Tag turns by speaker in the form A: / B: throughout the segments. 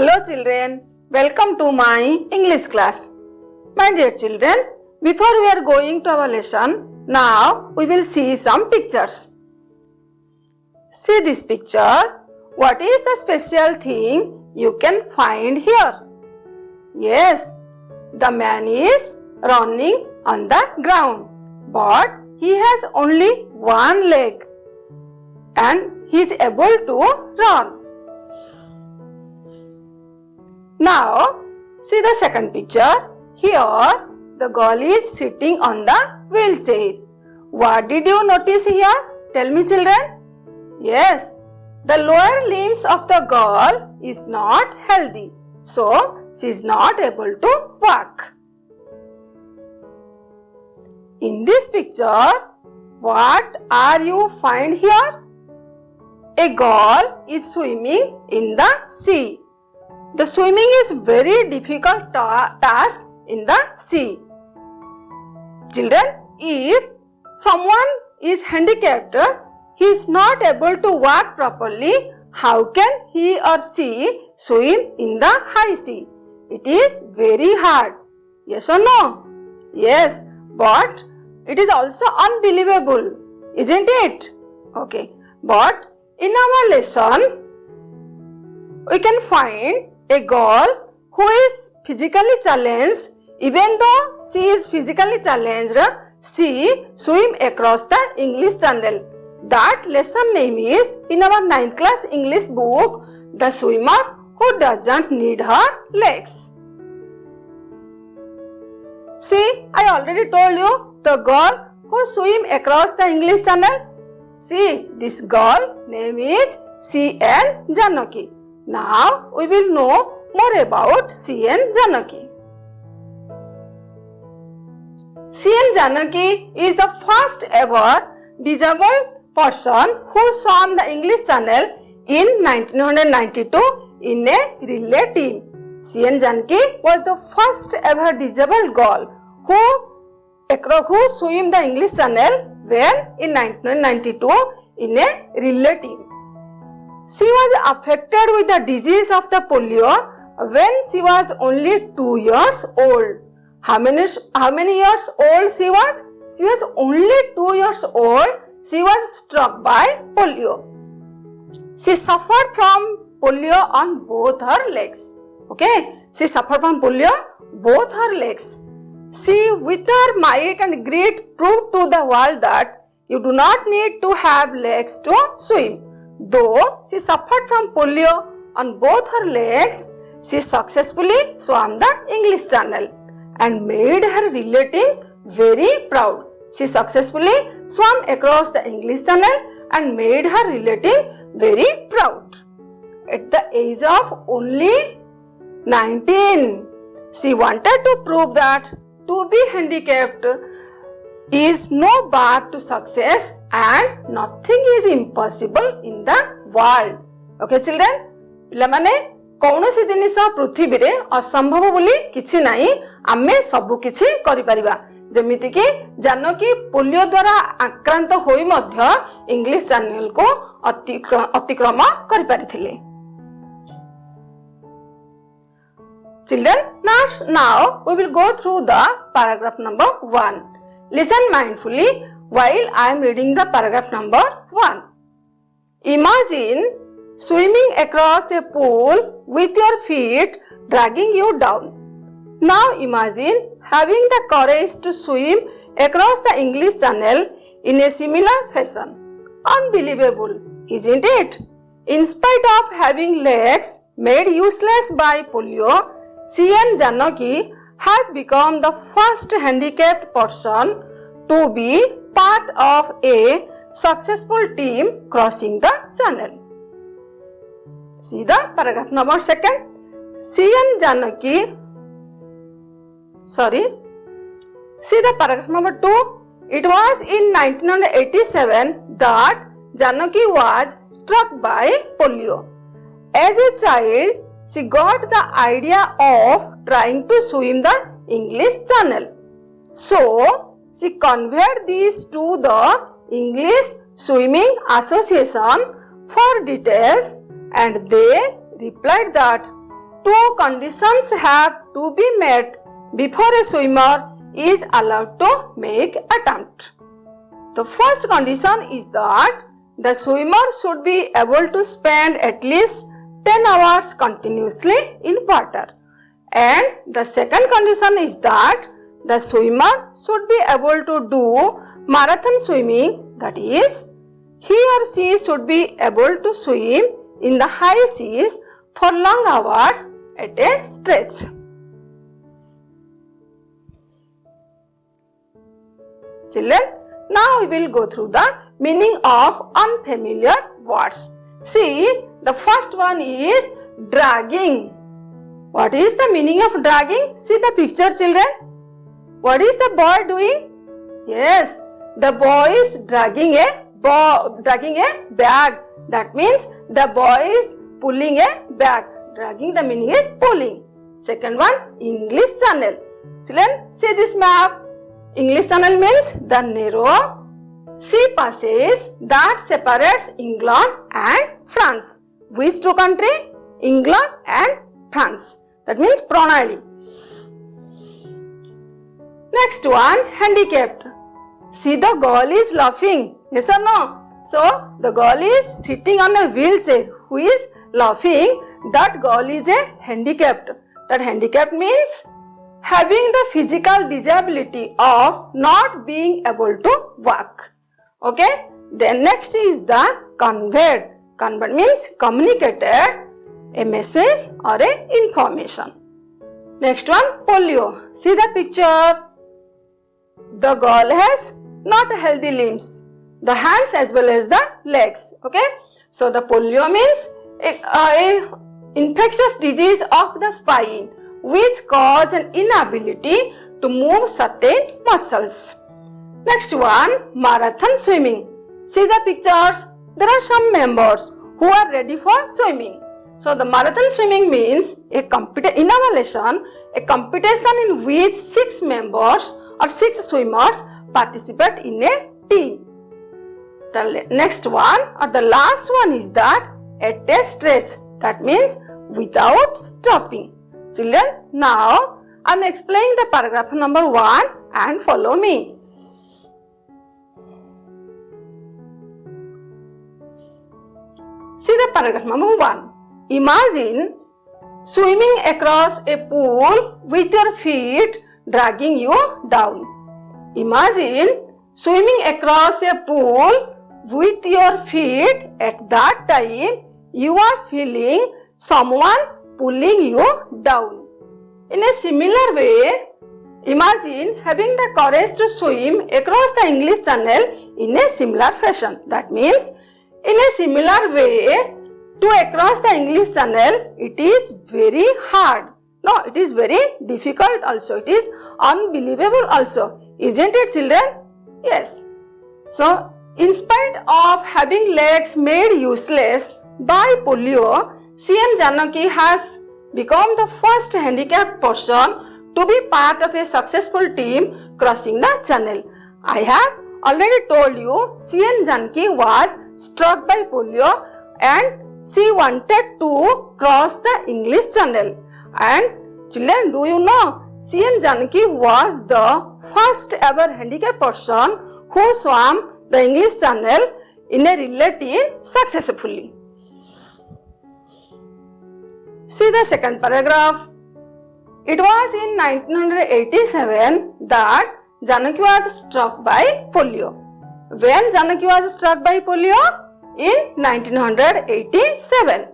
A: Hello children, welcome to my English class. My dear children, before we are going to our lesson, now we will see some pictures. See this picture. What is the special thing you can find here? Yes, the man is running on the ground, but he has only one leg and he is able to run. Now, see the second picture. Here, the girl is sitting on the wheelchair. What did you notice here? Tell me children. Yes, the lower limbs of the girl is not healthy. So, she is not able to walk. In this picture, what are you find here? A girl is swimming in the sea. The swimming is very difficult task in the sea. Children, if someone is handicapped, he is not able to walk properly, how can he or she swim in the high sea? It is very hard. Yes or no? Yes, but it is also unbelievable, isn't it? Okay, but in our lesson, we can find a girl who is physically challenged. Even though she is physically challenged, she swim across the English Channel. That lesson name is in our 9th class English book, The Swimmer Who Doesn't Need Her Legs. See, I already told you the girl who swim across the English Channel. See, this girl name is C.N. Janaki. Now we will know more about C.N. Janaki. C.N. Janaki is the first ever disabled person who swam the English Channel in 1992 in a relay team. C.N. Janaki was the first ever disabled girl who swam the English Channel when in 1992 in a relay team. She was affected with the disease of the polio when she was only 2 years old. How many years old she was? She was only 2 years old. She was struck by polio. She suffered from polio on both her legs. Okay, she suffered from polio both her legs. She with her might and grit proved to the world that you do not need to have legs to swim. Though she suffered from polio on both her legs, she successfully swam the English Channel and made her relative very proud. She successfully swam across the English Channel and made her relative very proud. At the age of only 19, she wanted to prove that to be handicapped is no bar to success and nothing is impossible in the world. Okay children, पिलामाने कौनसी जिनिस पृथ्वी रे असंभव बोली किछि नाही, आमे सब किछि करि परिबा. जेमिति कि जानकी पोलियो द्वारा आक्रांत होई मध्य इंग्लिश चैनल को अतिक्रम करि परिथिले. Children, now we will go through the paragraph number 1. Listen mindfully while I am reading the paragraph number 1. Imagine swimming across a pool with your feet dragging you down. Now imagine having the courage to swim across the English Channel in a similar fashion. Unbelievable, isn't it? In spite of having legs made useless by polio, C.N. Janaki has become the first handicapped person to be part of a successful team crossing the channel. See the paragraph number 2. C.N. Janaki, see the paragraph number 2. It was in 1987 that Janaki was struck by polio. As a child, she got the idea of trying to swim the English Channel. So, she conveyed this to the English Swimming Association for details and they replied that two conditions have to be met before a swimmer is allowed to make attempt. The first condition is that the swimmer should be able to spend at least 10 hours continuously in water. And the second condition is that the swimmer should be able to do marathon swimming, that is, he or she should be able to swim in the high seas for long hours at a stretch. Children, now we will go through the meaning of unfamiliar words. See, the first one is dragging. What is the meaning of dragging? See the picture, children. What is the boy doing? Yes, the boy is dragging a bag. That means the boy is pulling a bag. Dragging, the meaning is pulling. Second one, English Channel. Children, see this map. English Channel means the narrow sea passage that separates England and France. Which two countries? England and France. That means Pranali. Next one, handicapped. See, the girl is laughing. Yes or no? So, the girl is sitting on a wheelchair. Who is laughing? That girl is a handicapped. That handicapped means having the physical disability of not being able to walk. Okay? Then next is the conveyed. Conveyed means communicated a message or a information. Next one, polio. See the picture. The girl has not healthy limbs, the hands as well as the legs. Okay? So the polio means a infectious disease of the spine which cause an inability to move certain muscles. Next one, marathon swimming. See the pictures. There are some members who are ready for swimming. So the marathon swimming means in our lesson, a competition in which 6 members or 6 swimmers participate in a team. The next one or the last one is that at a stretch. That means without stopping. Children, now I am explaining the paragraph number 1 and follow me. See the paragraph number 1. Imagine swimming across a pool with your feet dragging you down. Imagine swimming across a pool with your feet. At that time, you are feeling someone pulling you down. In a similar way, imagine having the courage to swim across the English Channel in a similar fashion. That means, in a similar way, to across the English Channel, it is very hard. No, it is very difficult also. It is unbelievable also. Isn't it, children? Yes. So, in spite of having legs made useless by polio, C.N. Janaki has become the first handicapped person to be part of a successful team crossing the channel. I have already told you C.N. Janaki was struck by polio and she wanted to cross the English Channel. And children, do you know C.N. Janaki was the first ever handicapped person who swam the English Channel in a relay team successfully. See the second paragraph. It was in 1987 that Janaki was struck by polio. When Janaki was struck by polio? In 1987.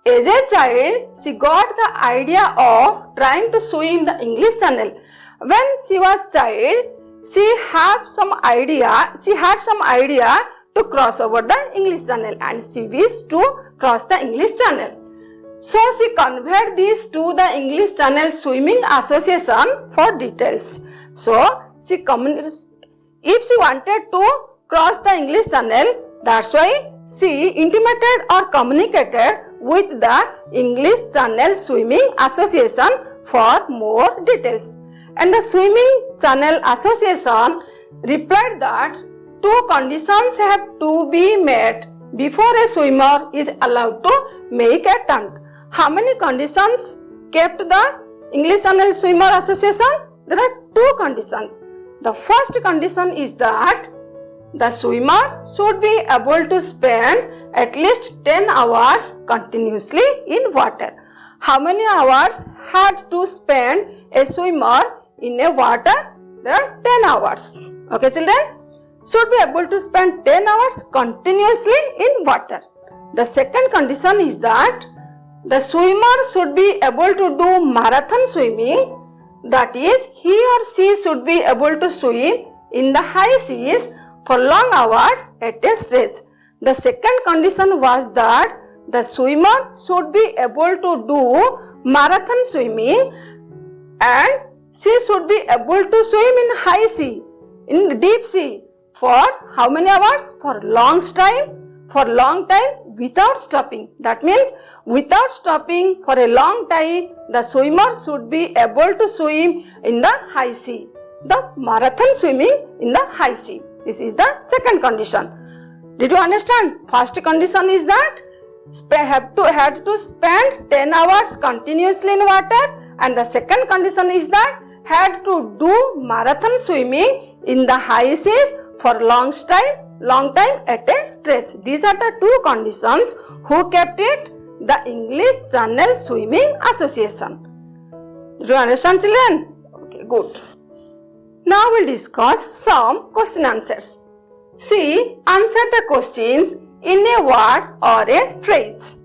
A: As a child, she got the idea of trying to swim the English Channel. When she was child, she had some idea to cross over the English Channel and she wished to cross the English Channel. So she conveyed this to the English Channel Swimming Association for details. So if she wanted to cross the English Channel, that's why she intimated or communicated with the English Channel Swimming Association for more details. And the Swimming Channel Association replied that 2 conditions have to be met before a swimmer is allowed to make an attempt. How many conditions kept the English Channel Swimmer Association? There are two conditions. The first condition is that the swimmer should be able to spend at least 10 hours continuously in water. How many hours had to spend a swimmer in a water? There are 10 hours. Okay, children? Should be able to spend 10 hours continuously in water. The second condition is that the swimmer should be able to do marathon swimming. That is, he or she should be able to swim in the high seas for long hours at a stretch. The second condition was that the swimmer should be able to do marathon swimming and she should be able to swim in high sea, in deep sea for how many hours? For long time without stopping. That means without stopping for a long time, the swimmer should be able to swim in the high sea. The marathon swimming in the high sea. This is the second condition. Did you understand? First condition is that had to spend 10 hours continuously in water, and the second condition is that had to do marathon swimming in the high seas for long time at a stretch. These are the two conditions who kept it the English Channel Swimming Association. Do you understand, children? Okay, good. Now we'll discuss some question answers. See, answer the questions in a word or a phrase.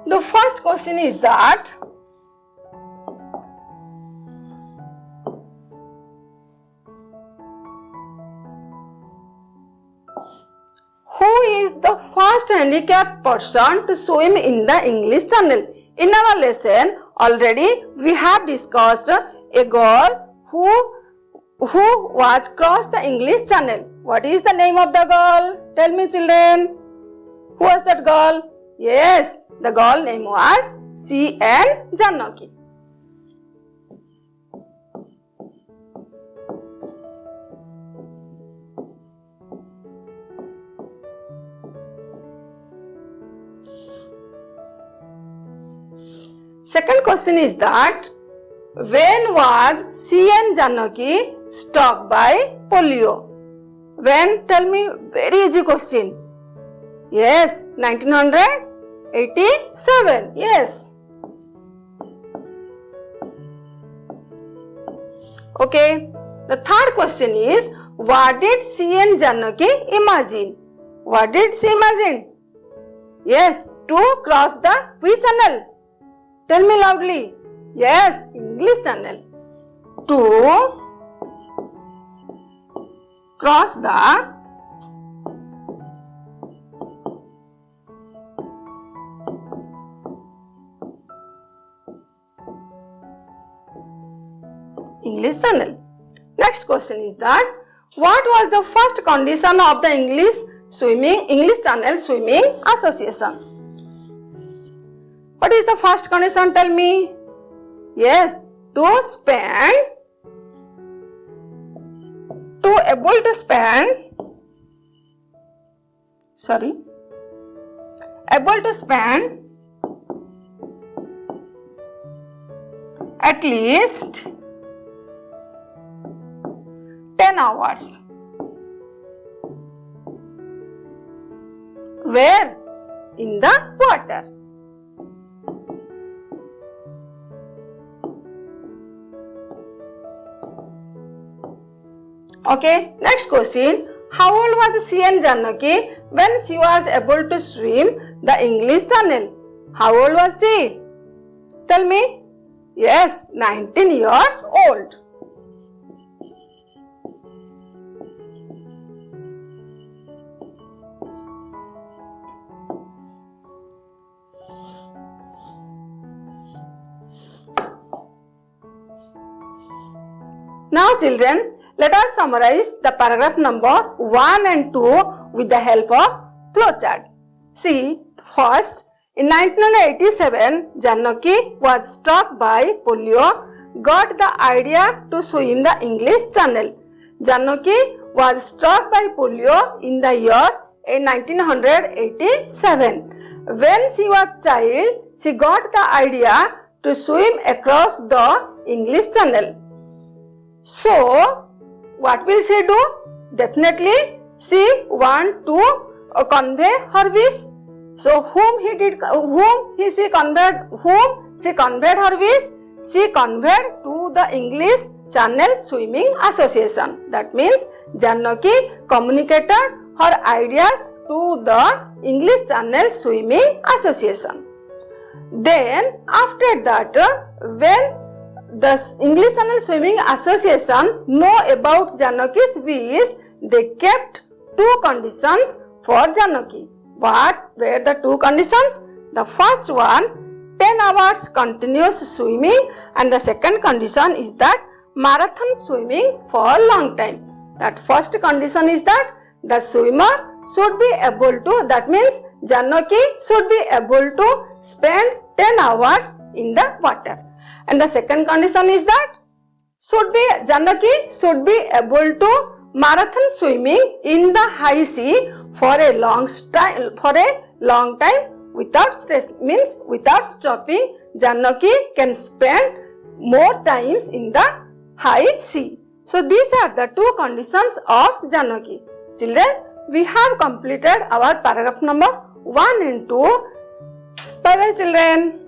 A: The first question is that who is the first handicapped person to swim in the English Channel? In our lesson, already we have discussed a girl who was crossed the English Channel. What is the name of the girl? Tell me, children. Who was that girl? Yes, the girl name was C.N. Janaki. Second question is that when was C.N. Janaki struck by polio? When? Tell me. Very easy question. Yes, 1987. Yes. Okay. The third question is, what did C.N. Janaki imagine? What did she imagine? Yes, to cross the which channel? Tell me loudly. Yes, English Channel. To cross the English Channel. Next question is that what was the first condition of the English Channel Swimming Association? What is the first condition? Tell me. Yes, able to spend at least 10 hours. Where? In the water. Okay, next question. How old was C.N. Janaki when she was able to swim the English Channel? How old was she? Tell me. Yes, 19 years old. Now children, let us summarize the paragraph number 1 and 2 with the help of flowchart. See, first, in 1987, Janaki was struck by polio, got the idea to swim the English Channel. Janaki was struck by polio in the year 1987. when she was child, she got the idea to swim across the English Channel. So, what will she do? Definitely, she want to convey her wish. So, whom she conveyed her wish? She conveyed to the English Channel Swimming Association. That means Janaki communicated her ideas to the English Channel Swimming Association. Then after that, when the English Channel Swimming Association know about Janaki's wish, they kept two conditions for Janaki. What were the two conditions? The first one, 10 hours continuous swimming, and the second condition is that marathon swimming for a long time. That first condition is that the swimmer should be able to, that means Janaki should be able to spend 10 hours in the water. And the second condition is that Janaki should be able to marathon swimming in the high sea for a long time without stress, means without stopping. Janaki can spend more times in the high sea. So these are the two conditions of Janaki. Children, we have completed our paragraph number 1 and 2. Bye bye children.